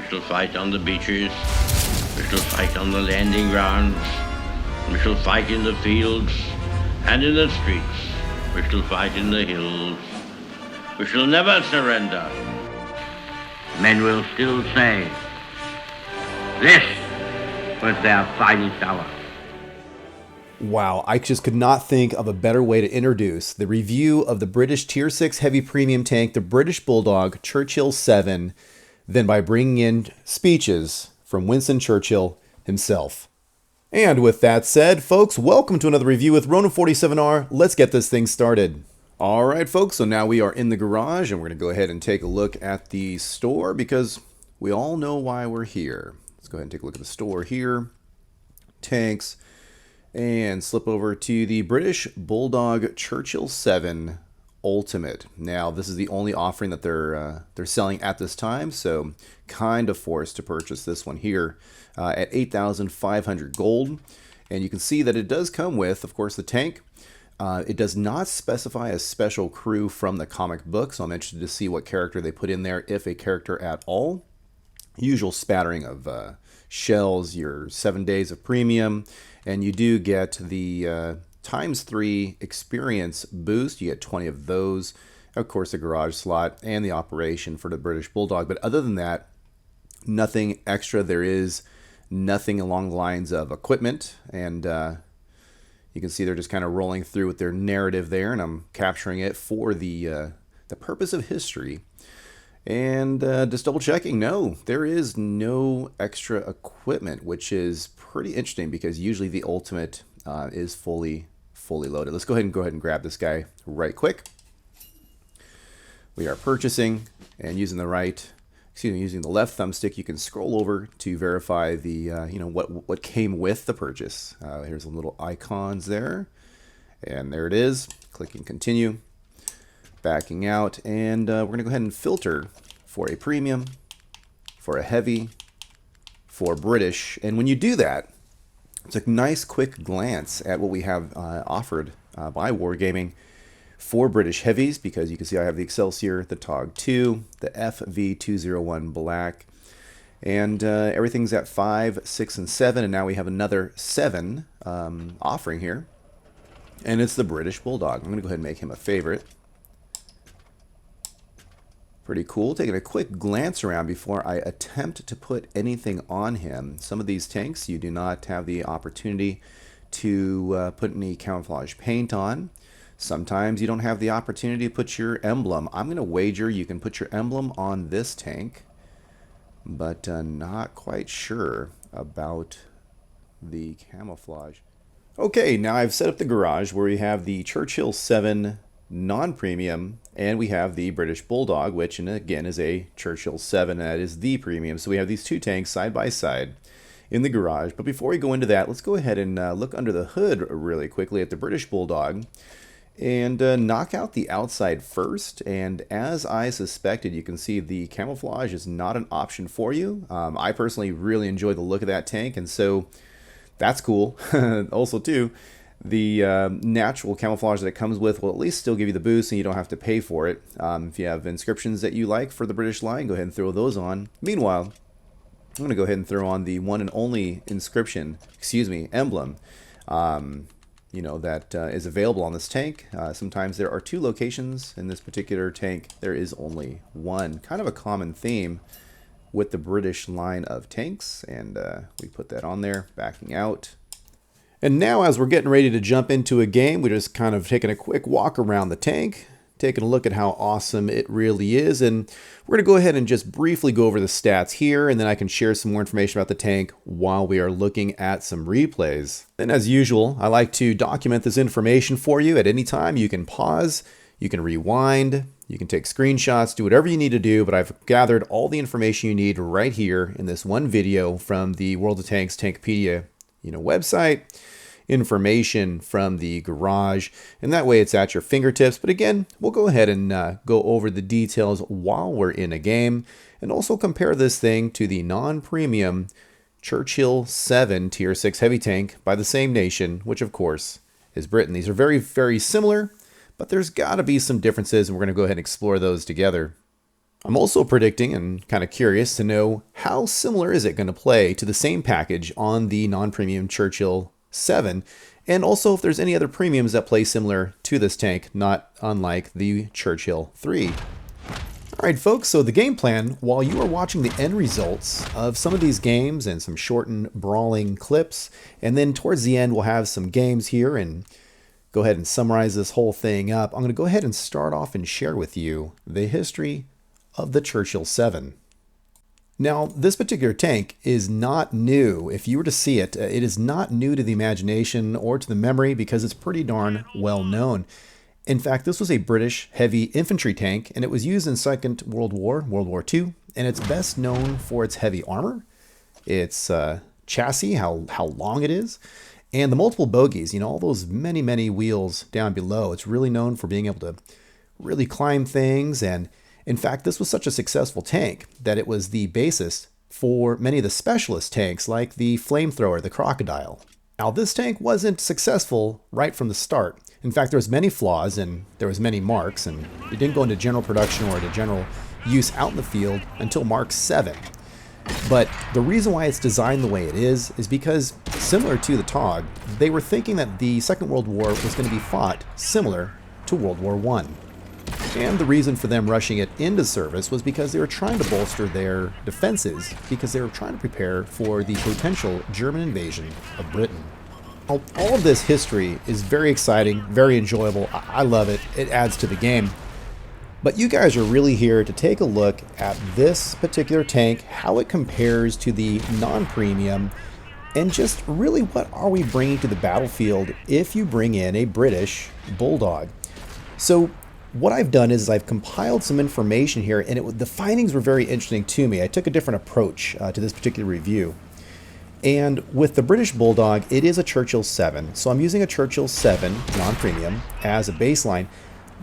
shall fight on the beaches. We shall fight on the landing grounds. We shall fight in the fields and in the streets. We shall fight in the hills. We shall never surrender. Men will still say, this was their finest hour. Wow, I just could not think of a better way to introduce the review of the British Tier 6 heavy premium tank, the British Bulldog Churchill VII, than by bringing in speeches from Winston Churchill himself. And with that said, folks, welcome to another review with RONIN 47R. Let's get this thing started. All right, folks, so now we are in the garage, and we're going to go ahead and take a look at the store because we all know why we're here. Let's go ahead and take a look at the store here. Tanks. And slip over to the British Bulldog Churchill VII Ultimate. Now, this is the only offering that they're selling at this time, so kind of forced to purchase this one here at 8,500 gold. And you can see that it does come with, of course, the tank. It does not specify a special crew from the comic book, so I'm interested to see what character they put in there, if a character at all. Usual spattering of shells, your 7 days of premium, and you do get the ×3 experience boost. You get 20 of those. Of course, the garage slot and the operation for the British Bulldog. But other than that, nothing extra. There is nothing along the lines of equipment, and you can see they're just kind of rolling through with their narrative there, and I'm capturing it for the purpose of history. And just double checking, no, there is no extra equipment, which is pretty interesting because usually the Ultimate is fully loaded. Let's go ahead and grab this guy right quick. We are purchasing, and using the left thumbstick, you can scroll over to verify the what came with the purchase. Here's some little icons there, and there it is. Clicking continue, backing out, and we're gonna go ahead and filter for a premium, for a heavy, for British. And when you do that, it's a nice quick glance at what we have offered by Wargaming for British heavies, because you can see I have the Excelsior, the TOG 2, the FV201 Black, and everything's at 5, 6, and 7, and now we have another 7 offering here, and it's the British Bulldog. I'm going to go ahead and make him a favorite. Pretty cool. Taking a quick glance around before I attempt to put anything on him. Some of these tanks you do not have the opportunity to put any camouflage paint on. Sometimes you don't have the opportunity to put your emblem. I'm going to wager you can put your emblem on this tank, but not quite sure about the camouflage. Okay, now I've set up the garage where we have the Churchill VII non-premium, and we have the British Bulldog, which again is a Churchill VII, and that is the premium. So we have these two tanks side by side in the garage. But before we go into that, let's go ahead and look under the hood really quickly at the British Bulldog and knock out the outside first. And as I suspected, you can see the camouflage is not an option for you. I personally really enjoy the look of that tank, and so that's cool. Also too, the natural camouflage that it comes with will at least still give you the boost, and you don't have to pay for it. If you have inscriptions that you like for the British line, go ahead and throw those on. Meanwhile, I'm going to go ahead and throw on the one and only emblem, that is available on this tank. Sometimes there are 2 locations. In this particular tank, there is only 1. Kind of a common theme with the British line of tanks, and we put that on there, backing out. And now as we're getting ready to jump into a game, we're just kind of taking a quick walk around the tank, taking a look at how awesome it really is, and we're going to go ahead and just briefly go over the stats here, and then I can share some more information about the tank while we are looking at some replays. And as usual, I like to document this information for you. At any time, you can pause, you can rewind, you can take screenshots, do whatever you need to do, but I've gathered all the information you need right here in this one video from the World of Tanks Tankpedia website, information from the garage, and that way it's at your fingertips. But again, we'll go ahead and go over the details while we're in a game, and also compare this thing to the non-premium Churchill VII Tier 6 heavy tank by the same nation, which of course is Britain. These are very, very similar, but there's got to be some differences, and we're going to go ahead and explore those together. I'm also predicting and kind of curious to know how similar is it going to play to the same package on the non-premium Churchill VII, and also if there's any other premiums that play similar to this tank, not unlike the Churchill III. Alright folks, so the game plan, while you are watching the end results of some of these games and some shortened brawling clips, and then towards the end we'll have some games here and go ahead and summarize this whole thing up, I'm going to go ahead and start off and share with you the history of the Churchill VII. Now, this particular tank is not new. If you were to see it, it is not new to the imagination or to the memory because it's pretty darn well known. In fact, this was a British heavy infantry tank, and it was used in Second World War, World War II, and it's best known for its heavy armor, its chassis, how long it is, and the multiple bogies, you know, all those many wheels down below. It's really known for being able to really climb things, and in fact, this was such a successful tank that it was the basis for many of the specialist tanks like the flamethrower, the crocodile. Now, this tank wasn't successful right from the start. In fact, there was many flaws and there was many marks, and it didn't go into general production or into general use out in the field until Mark VII. But the reason why it's designed the way it is because, similar to the TOG, they were thinking that the Second World War was going to be fought similar to World War I. And the reason for them rushing it into service was because they were trying to bolster their defenses, because they were trying to prepare for the potential German invasion of Britain. All of this history is very exciting, very enjoyable. I love it. It adds to the game. But you guys are really here to take a look at this particular tank, how it compares to the non-premium, and just really what are we bringing to the battlefield if you bring in a British Bulldog. So what I've done is I've compiled some information here, and the findings were very interesting to me. I took a different approach to this particular review. And with the British Bulldog, it is a Churchill VII. So I'm using a Churchill VII non-premium as a baseline.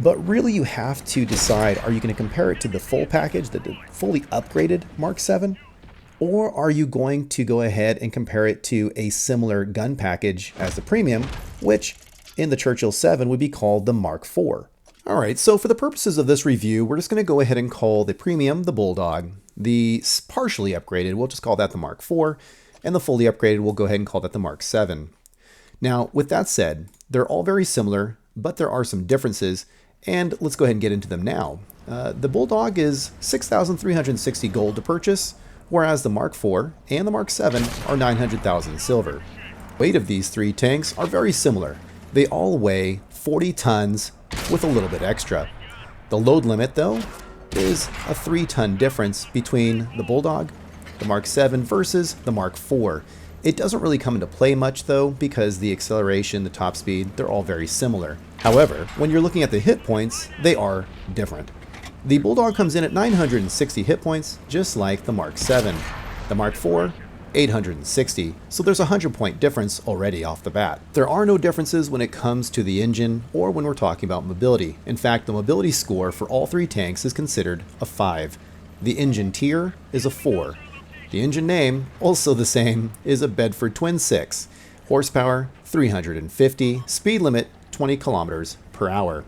But really you have to decide, are you going to compare it to the full package, the fully upgraded Mark VII? Or are you going to go ahead and compare it to a similar gun package as the premium, which in the Churchill VII would be called the Mark IV? Alright, so for the purposes of this review, we're just going to go ahead and call the premium the Bulldog, the partially upgraded, we'll just call that the Mark IV, and the fully upgraded, we'll go ahead and call that the Mark VII. Now, with that said, they're all very similar, but there are some differences, and let's go ahead and get into them now. The Bulldog is 6,360 gold to purchase, whereas the Mark IV and the Mark VII are 900,000 silver. Weight of these three tanks are very similar. They all weigh 40 tons with a little bit extra. The load limit, though, is a 3-ton difference between the Bulldog, the Mark VII versus the Mark IV. It doesn't really come into play much, though, because the acceleration, the top speed, they're all very similar. However, when you're looking at the hit points, they are different. The Bulldog comes in at 960 hit points, just like the Mark VII. The Mark IV, 860, so there's a 100-point difference already off the bat. There are no differences when it comes to the engine or when we're talking about mobility. In fact, the mobility score for all three tanks is considered a 5. The engine tier is a 4. The engine name, also the same, is a Bedford Twin 6. Horsepower, 350. Speed limit, 20 kilometers per hour.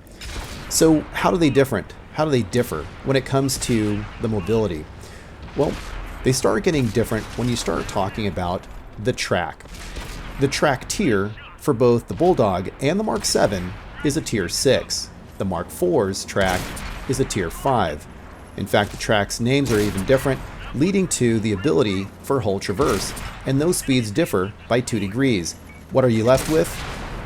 So how do they differ when it comes to the mobility? Well, they start getting different when you start talking about the track. The track tier for both the Bulldog and the Mark VII is a tier 6. The Mark IV's track is a tier 5. In fact, the track's names are even different, leading to the ability for hull traverse, and those speeds differ by 2 degrees. What are you left with?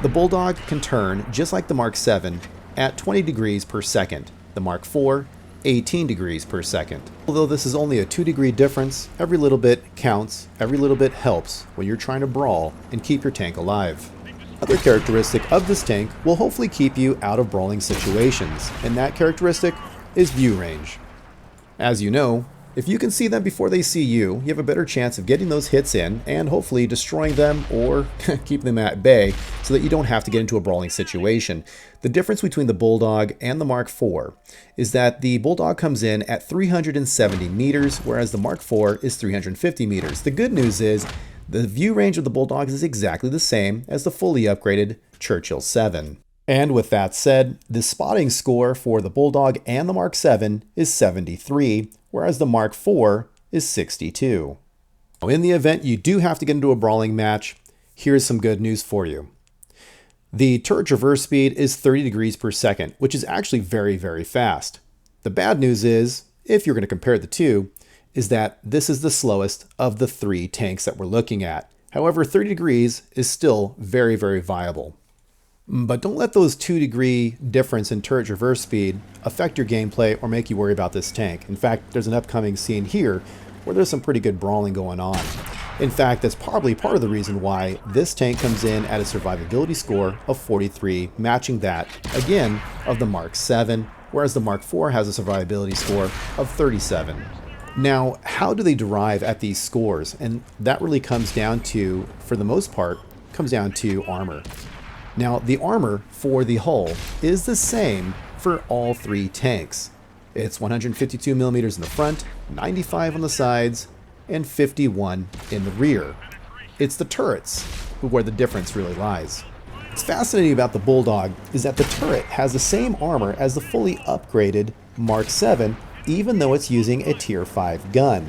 The Bulldog can turn just like the Mark VII at 20 degrees per second. The Mark IV, 18 degrees per second. Although this is only a 2-degree difference, every little bit counts, every little bit helps when you're trying to brawl and keep your tank alive. Another characteristic of this tank will hopefully keep you out of brawling situations, and that characteristic is view range. As you know, if you can see them before they see you, you have a better chance of getting those hits in and hopefully destroying them or keep them at bay so that you don't have to get into a brawling situation. The difference between the Bulldog and the Mark IV is that the Bulldog comes in at 370 meters, whereas the Mark IV is 350 meters. The good news is the view range of the Bulldogs is exactly the same as the fully upgraded Churchill VII. And with that said, the spotting score for the Bulldog and the Mark VII is 73, whereas the Mark IV is 62. Now, in the event you do have to get into a brawling match, here's some good news for you. The turret reverse speed is 30 degrees per second, which is actually very, very fast. The bad news is, if you're going to compare the two, is that this is the slowest of the three tanks that we're looking at. However, 30 degrees is still very, very viable. But don't let those 2-degree difference in turret reverse speed affect your gameplay or make you worry about this tank. In fact, there's an upcoming scene here where there's some pretty good brawling going on. In fact, that's probably part of the reason why this tank comes in at a survivability score of 43, matching that, again, of the Mark VII, whereas the Mark IV has a survivability score of 37. Now, how do they derive at these scores? And that really comes down to, for the most part, comes down to armor. Now, the armor for the hull is the same for all three tanks. It's 152 millimeters in the front, 95 on the sides, and 51 in the rear. It's the turrets where the difference really lies. What's fascinating about the Bulldog is that the turret has the same armor as the fully upgraded Mark VII, even though it's using a Tier 5 gun.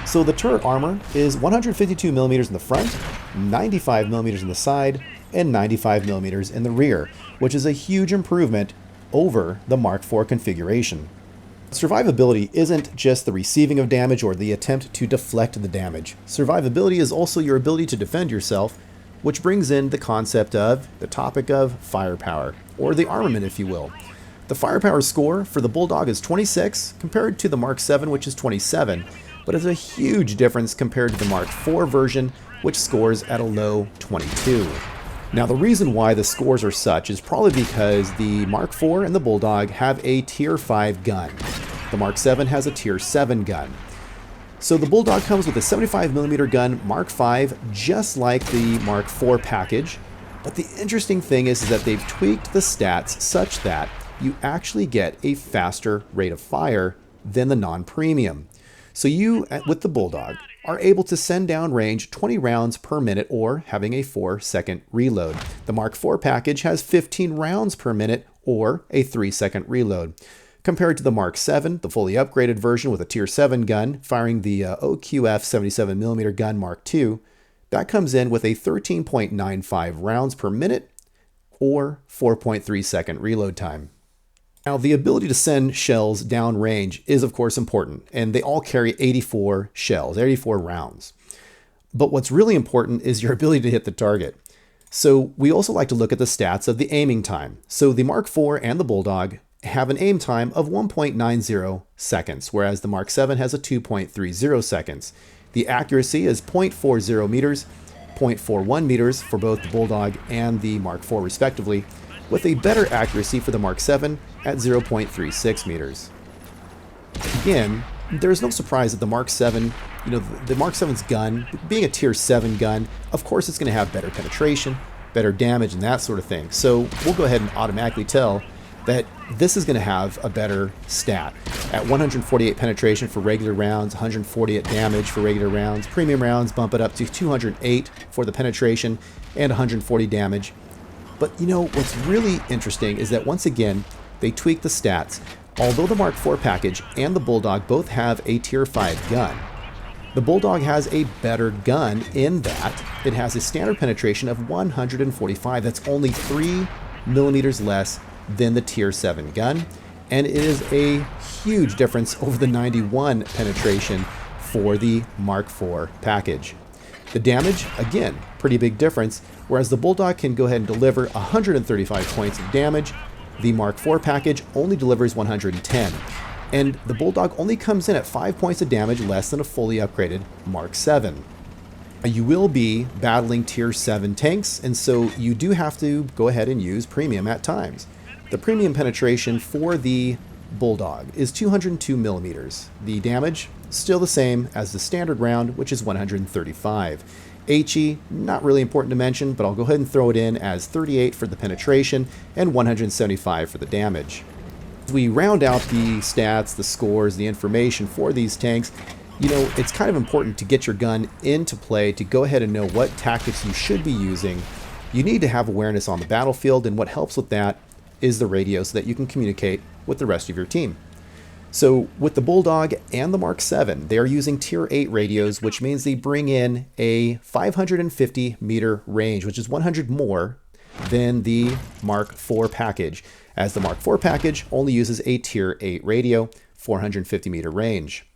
So the turret armor is 152 millimeters in the front, 95 millimeters in the side, and 95 millimeters in the rear, which is a huge improvement over the Mark IV configuration. Survivability isn't just the receiving of damage or the attempt to deflect the damage. Survivability is also your ability to defend yourself, which brings in the concept of, the topic of, firepower, or the armament if you will. The firepower score for the Bulldog is 26 compared to the Mark VII, which is 27, but it's a huge difference compared to the Mark IV version, which scores at a low 22. Now, the reason why the scores are such is probably because the Mark IV and the Bulldog have a Tier 5 gun. The Mark VII has a Tier 7 gun. So the Bulldog comes with a 75mm gun Mark V, just like the Mark IV package. But the interesting thing is that they've tweaked the stats such that you actually get a faster rate of fire than the non-premium. So you, with the Bulldog, are able to send down range 20 rounds per minute or having a 4-second reload. The Mark IV package has 15 rounds per minute or a 3-second reload. Compared to the Mark VII, the fully upgraded version with a Tier 7 gun, firing the OQF 77mm gun Mark II, that comes in with a 13.95 rounds per minute or 4.3-second reload time. Now, the ability to send shells downrange is, of course, important, and they all carry 84 shells, 84 rounds. But what's really important is your ability to hit the target. So we also like to look at the stats of the aiming time. So the Mark IV and the Bulldog have an aim time of 1.90 seconds, whereas the Mark VII has a 2.30 seconds. The accuracy is 0.40 meters, 0.41 meters for both the Bulldog and the Mark IV respectively, with a better accuracy for the Mark VII at 0.36 meters. Again, there's no surprise that the Mark VII, the Mark VII's gun, being a Tier 7 gun, of course it's going to have better penetration, better damage, and that sort of thing. So we'll go ahead and automatically tell that this is going to have a better stat. At 148 penetration for regular rounds, 148 damage for regular rounds, premium rounds bump it up to 208 for the penetration and 140 damage. But what's really interesting is that once again, they tweak the stats. Although the Mark IV package and the Bulldog both have a Tier 5 gun, the Bulldog has a better gun in that it has a standard penetration of 145. That's only 3 millimeters less than the Tier 7 gun, and it is a huge difference over the 91 penetration for the Mark IV package. The damage, again, pretty big difference, whereas the Bulldog can go ahead and deliver 135 points of damage, the Mark IV package only delivers 110, and the Bulldog only comes in at 5 points of damage less than a fully upgraded Mark VII. You will be battling Tier 7 tanks, and so you do have to go ahead and use premium at times. The premium penetration for the Bulldog is 202 millimeters. The damage, still the same as the standard round, which is 135. HE, not really important to mention, but I'll go ahead and throw it in as 38 for the penetration and 175 for the damage. As we round out the stats, the scores, the information for these tanks, it's kind of important to get your gun into play to go ahead and know what tactics you should be using You need to have awareness on the battlefield, and what helps with that is the radio so that you can communicate with the rest of your team. So with the Bulldog and the Mark VII, they are using Tier 8 radios, which means they bring in a 550 meter range, which is 100 more than the Mark IV package, as the Mark IV package only uses a Tier 8 radio, 450 meter range.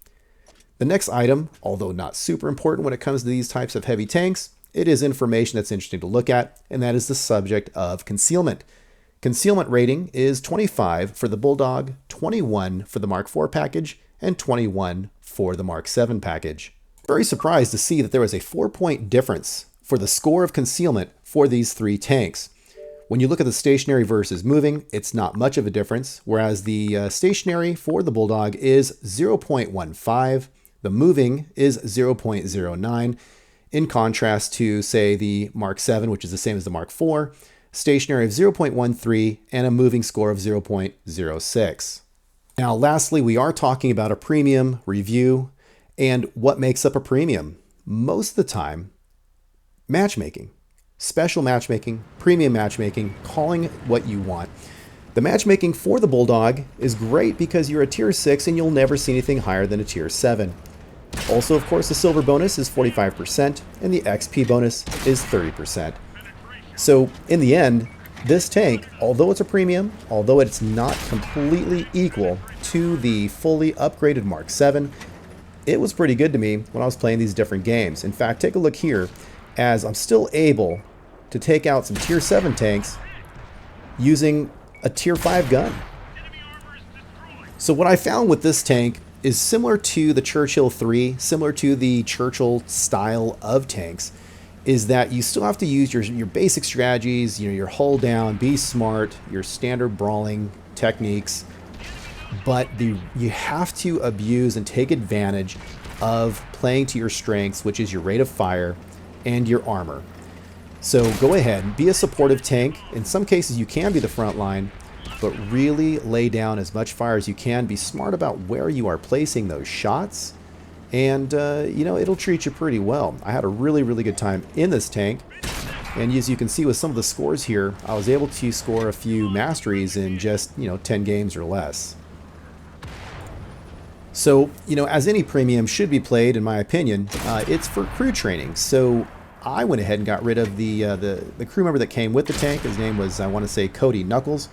The next item, although not super important when it comes to these types of heavy tanks, it is information that's interesting to look at, and that is the subject of concealment. Concealment rating is 25 for the Bulldog, 21 for the Mark IV package, and 21 for the Mark VII package. Very surprised to see that there was a 4-point difference for the score of concealment for these three tanks. When you look at the stationary versus moving, it's not much of a difference, whereas the stationary for the Bulldog is 0.15, the moving is 0.09, in contrast to, say, the Mark VII, which is the same as the Mark IV, stationary of 0.13 and a moving score of 0.06. Now, lastly, we are talking about a premium review, and what makes up a premium? Most of the time, matchmaking. Special matchmaking, premium matchmaking, calling it what you want. The matchmaking for the Bulldog is great because you're a Tier 6 and you'll never see anything higher than a Tier 7. Also, of course, the silver bonus is 45% and the XP bonus is 30%. So in the end, this tank, although it's a premium, although it's not completely equal to the fully upgraded Mark VII, it was pretty good to me when I was playing these different games. In fact, take a look here, as I'm still able to take out some Tier 7 tanks using a Tier 5 gun. So what I found with this tank is similar to the Churchill III, similar to the Churchill style of tanks, is that you still have to use your basic strategies, your hull down, be smart, your standard brawling techniques, but you have to abuse and take advantage of playing to your strengths, which is your rate of fire and your armor. So go ahead, be a supportive tank. In some cases you can be the front line, but really lay down as much fire as you can. Be smart about where you are placing those shots, and it'll treat you pretty well. I had a really good time in this tank, and as you can see with some of the scores here, I was able to score a few masteries in just 10 games or less. So as any premium should be played, in my opinion, it's for crew training. So I went ahead and got rid of the crew member that came with the tank. His name was, I want to say, Cody Knuckles.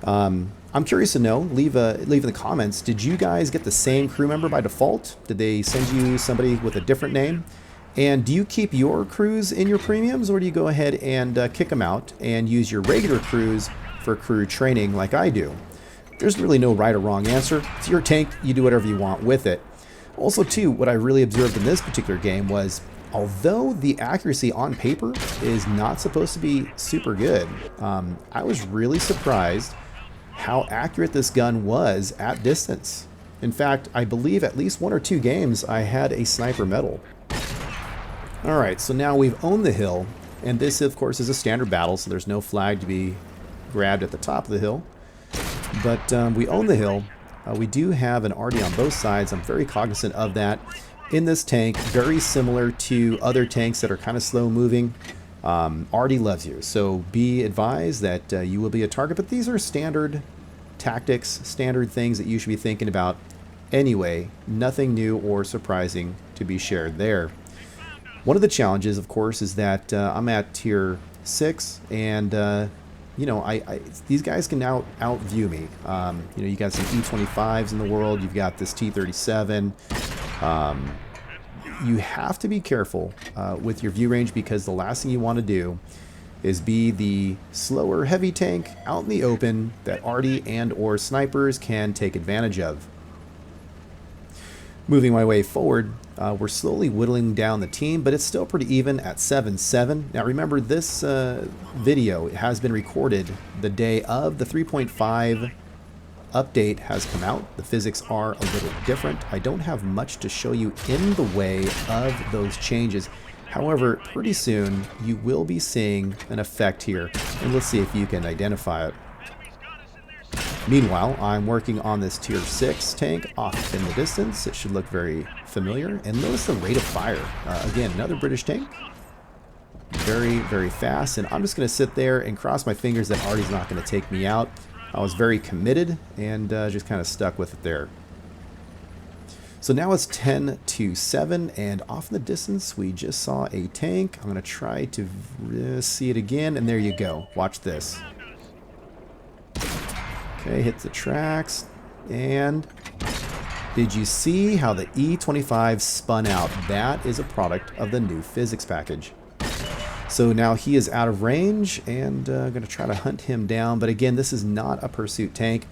I'm curious to know, leave in the comments, did you guys get the same crew member by default? Did they send you somebody with a different name? And do you keep your crews in your premiums, or do you go ahead and kick them out and use your regular crews for crew training like I do? There's really no right or wrong answer. It's your tank, you do whatever you want with it. Also too, what I really observed in this particular game was, although the accuracy on paper is not supposed to be super good, I was really surprised how accurate this gun was at distance. In fact, I believe at least 1 or 2 games I had a sniper medal. Alright, so now we've owned the hill, and this of course is a standard battle, so there's no flag to be grabbed at the top of the hill. But we own the hill. We do have an RD on both sides. I'm very cognizant of that. In this tank, very similar to other tanks that are kind of slow moving, RD loves you, so be advised that you will be a target, but these are standard tactics, standard things that you should be thinking about anyway. Nothing new or surprising to be shared there. One of the challenges, of course, is that I'm at Tier 6, and these guys can outview me. You got some E25s in the world, you've got this T37. You have to be careful with your view range, because the last thing you want to do is be the slower heavy tank out in the open that RD and or snipers can take advantage of. Moving my way forward, we're slowly whittling down the team, but it's still pretty even at 7-7. Now remember, this video has been recorded the day of the 3.5 update has come out. The physics are a little different. I don't have much to show you in the way of those changes. However, pretty soon you will be seeing an effect here, and let's see if you can identify it. Meanwhile, I'm working on this Tier 6 tank off in the distance. It should look very familiar. And notice the rate of fire. Again, another British tank. very, very fast. And I'm just going to sit there and cross my fingers that Artie's not going to take me out. I was very committed and just kind of stuck with it there. So now it's 10-7, and off in the distance we just saw a tank. I'm going to try to see it again, and there you go. Watch this. Okay, hit the tracks, and did you see how the E25 spun out? That is a product of the new physics package. So now he is out of range, and I'm going to try to hunt him down. But again, this is not a pursuit tank.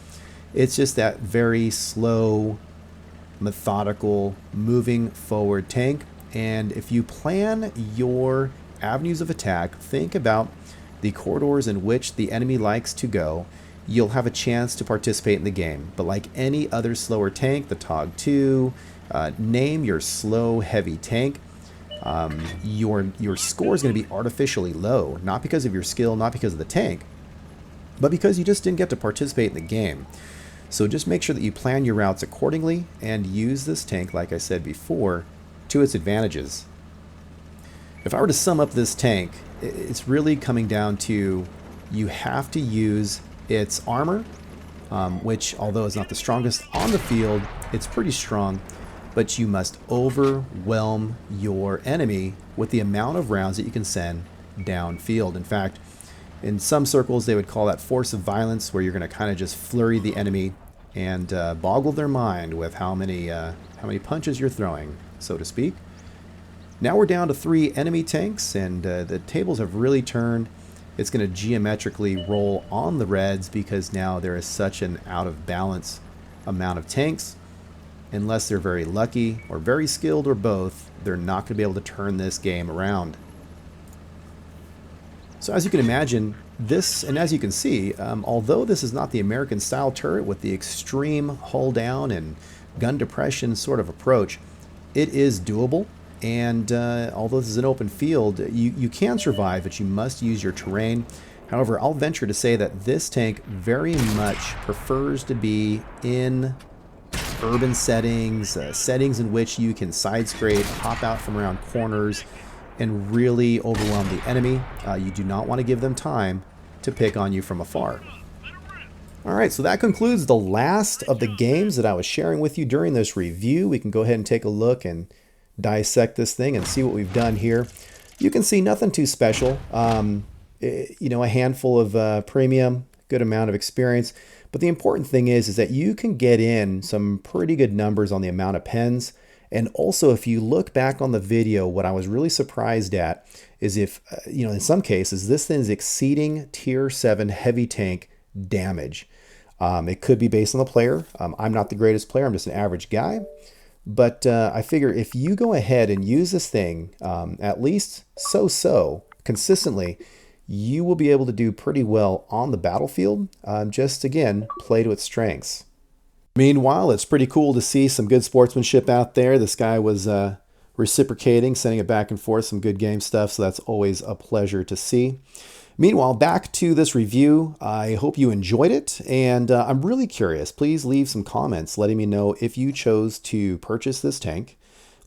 It's just that very slow, methodical, moving forward tank. And if you plan your avenues of attack, think about the corridors in which the enemy likes to go, you'll have a chance to participate in the game. But like any other slower tank, the TOG-2, name your slow, heavy tank, your score is going to be artificially low, not because of your skill, not because of the tank, but because you just didn't get to participate in the game. So just make sure that you plan your routes accordingly and use this tank, like I said before, to its advantages. If I were to sum up this tank, it's really coming down to you have to use its armor, which although is not the strongest on the field, it's pretty strong, but you must overwhelm your enemy with the amount of rounds that you can send downfield. In fact, in some circles, they would call that force of violence, where you're going to kind of just flurry the enemy and boggle their mind with how many punches you're throwing, so to speak. Now we're down to 3 enemy tanks, and the tables have really turned. It's going to geometrically roll on the Reds because now there is such an out of balance amount of tanks. Unless they're very lucky or very skilled or both, they're not going to be able to turn this game around. So as you can imagine, this, and as you can see, although this is not the American style turret with the extreme hull down and gun depression sort of approach, it is doable. And although this is an open field, you can survive, but you must use your terrain. However, I'll venture to say that this tank very much prefers to be in urban settings, settings in which you can side scrape, hop out from around corners, and really overwhelm the enemy. You do not want to give them time to pick on you from afar. Alright, so that concludes the last of the games that I was sharing with you during this review. We can go ahead and take a look and dissect this thing and see what we've done here. You can see nothing too special. You know, a handful of premium, good amount of experience. But the important thing is that you can get in some pretty good numbers on the amount of pens. And also, if you look back on the video, what I was really surprised at is if, you know, in some cases, this thing is exceeding tier 7 heavy tank damage. It could be based on the player. I'm not the greatest player. I'm just an average guy. But I figure if you go ahead and use this thing at least so consistently, you will be able to do pretty well on the battlefield. Just, again, play to its strengths. Meanwhile, it's pretty cool to see some good sportsmanship out there. This guy was reciprocating, sending it back and forth, some good game stuff, so that's always a pleasure to see. Meanwhile, back to this review. I hope you enjoyed it, and I'm really curious. Please leave some comments letting me know if you chose to purchase this tank.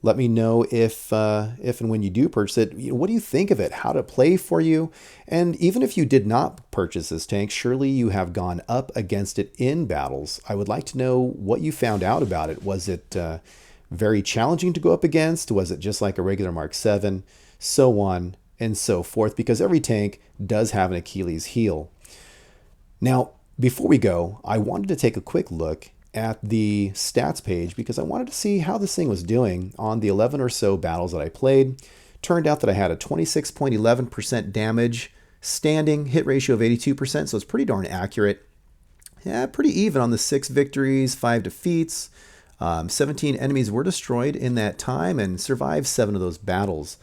Let me know if and when you do purchase it, what do you think of it? How to play for you? And even if you did not purchase this tank, surely you have gone up against it in battles. I would like to know what you found out about it. Was it very challenging to go up against? Was it just like a regular Mark VII? So on and so forth, because every tank does have an Achilles heel. Now, before we go, I wanted to take a quick look at the stats page because I wanted to see how this thing was doing on the 11 or so battles that I played. Turned out that I had a 26.11% damage, standing hit ratio of 82%, so it's pretty darn accurate. Yeah, pretty even on the 6 victories, 5 defeats. 17 enemies were destroyed in that time and survived 7 of those battles.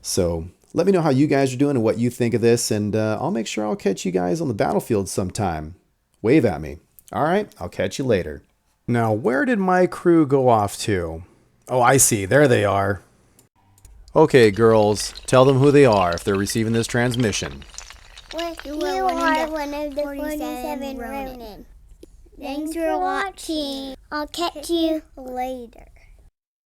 So let me know how you guys are doing and what you think of this, and I'll make sure I'll catch you guys on the battlefield sometime. Wave at me. All right, I'll catch you later. Now, where did my crew go off to? Oh, I see. There they are. Okay, girls, tell them who they are if they're receiving this transmission. You are one of the 47 Ronin. Thanks for watching. I'll catch you later.